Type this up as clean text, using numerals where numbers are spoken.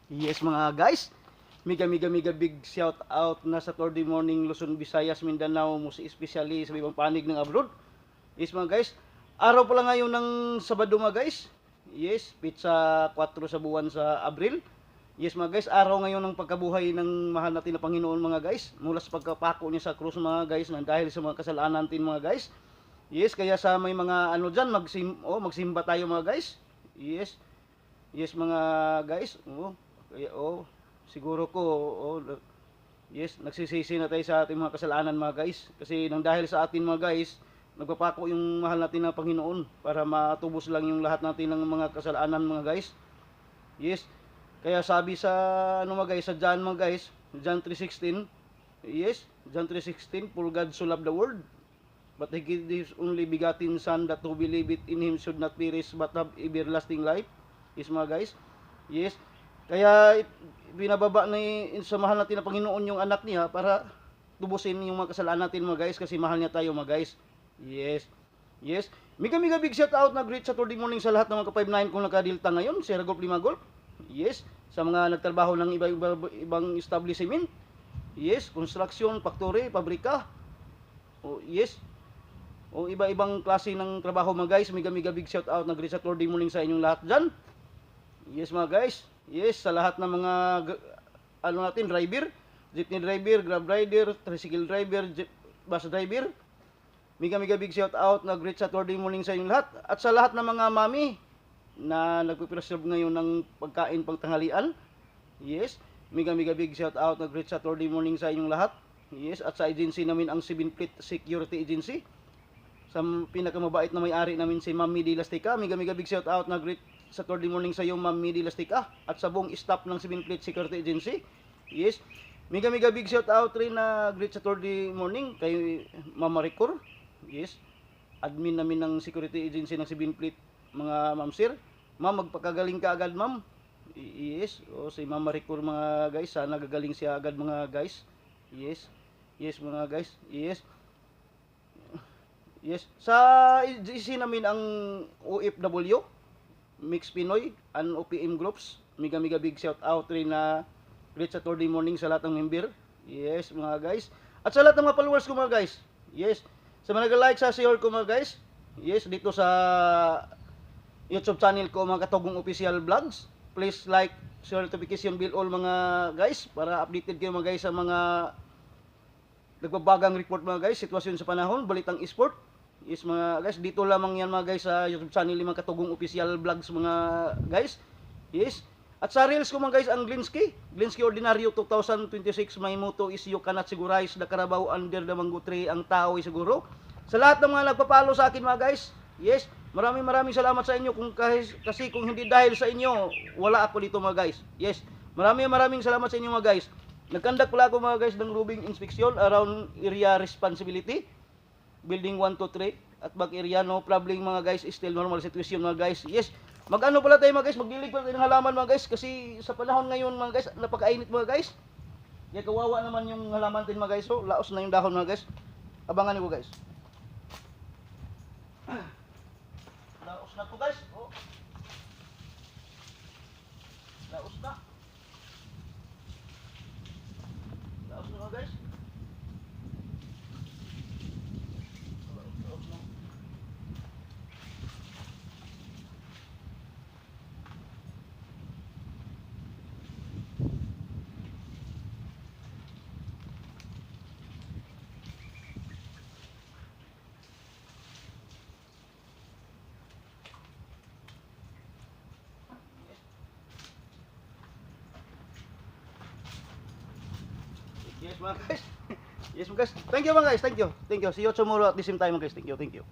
Yes mga guys, mega big shout out na sa Saturday morning Luzon, Visayas, Mindanao, most especially sa ibang panig ng abroad. Yes mga guys, araw pala ngayon ng Sabado mga guys. Yes, pizza 4 sa buwan sa Abril. Yes mga guys, araw ngayon ng pagkabuhay ng mahal natin na Panginoon mga guys. Mula sa pagkapako niya sa krus mga guys, na dahil sa mga kasalanan natin mga guys. Yes, kaya sa may mga ano dyan, magsimba tayo mga guys. Yes, yes mga guys. Kaya, siguro ko, yes, nagsisisi na tayo sa ating mga kasalanan mga guys. Kasi nang dahil sa atin mga guys, nagpapako yung mahal natin na Panginoon para matubos lang yung lahat natin ng mga kasalanan mga guys. Yes, kaya sabi sa ano mga guys, sa John mga guys, John 3:16, yes, John 3:16, for God so loved the world, but He gave His only begotten Son, that who believe it in Him should not perish but have everlasting life. Yes mga guys, yes. Kaya binababa ni sa mahal natin na Panginoon yung anak niya para tubusin yung mga kasalanan natin mga guys, kasi mahal niya tayo mga guys. Yes. Yes. Mega big shout out na great Saturday morning sa lahat ng mga ka-59 kung nakadilta ngayon, Sierra Golf Lima Golf. Yes. Sa mga nagtrabaho ng ibang establishment. Yes, construction, factory, pabrika. Yes. Iba-ibang klase ng trabaho mga guys. Mega big shout out na great Saturday morning sa inyong lahat dyan. Yes mga guys. Yes, sa lahat ng mga ano natin, driver, jeepney driver, grab rider, tricycle driver, bus driver. Mega big shout out na great Saturday morning sa inyong lahat. At sa lahat ng mga mami na nagpipreserve ngayon ng pagkain pangtanghalian. Yes, mega big shout out na great Saturday morning sa inyong lahat. Yes, at sa agency namin ang 7 Fleet Security Agency. Sa pinakamabait na may-ari namin si Ma'am Midi Lastica, mega big shout out na great Saturday morning sa iyo Ma'am Midi Lastica, at sa buong staff ng 7 Fleet Security Agency. Yes, mega big shout out rin na great Saturday morning kay Ma'am Maricor. Yes, admin namin ng security agency ng 7 Fleet mga ma'am sir. Ma'am, magpakagaling ka agad ma'am. Yes, si Ma'am Maricor mga guys, sana gagaling siya agad mga guys. Yes, yes mga guys. Yes. Yes, sa agency namin ang OFW, Mix Pinoy, and OPM Groups. Mega big shout out rin na great Saturday morning sa lahat ng member. Yes, mga guys. At sa lahat ng mga followers ko mga guys. Yes. Sa mga nag-like sa share ko mga guys. Yes, dito sa YouTube channel ko mga Katugong Official Vlogs. Please like, share, notification bell all mga guys para updated kayo mga guys sa mga nagbabagang report mga guys, sitwasyon sa panahon, balitang e-sport. Yes mga guys, dito lamang yan mga guys sa YouTube channel ni mga Katugong Official Vlogs mga guys. Yes. At sa reels ko mga guys, ang Glinsky Ordinaryo 2026, my motto is you cannot sigurize the Carabao under the mango tree, ang tao ay siguro. Sa lahat ng mga nagpapalo sa akin mga guys, yes, maraming salamat sa inyo kasi kung hindi dahil sa inyo, wala ako dito mga guys. Yes, maraming salamat sa inyo mga guys. Nagkandak pala ako mga guys ng roofing inspection around area responsibility. Building 1 to 3 at back area, no problem mga guys, still normal situation mga guys. Yes, mag-ano pala tayo mga guys, magdilig pala tayo ng halaman mga guys, kasi sa panahon ngayon mga guys, napakainit mga guys. Kaya kawawa naman yung halaman din mga guys, so laos na yung dahon mga guys. Abangan niyo guys. Laos na to guys. Laos na. Laos na mga guys. Yes mga guys. Yes mga guys. Thank you mga guys. Thank you. See you tomorrow at the same time mga guys. Thank you.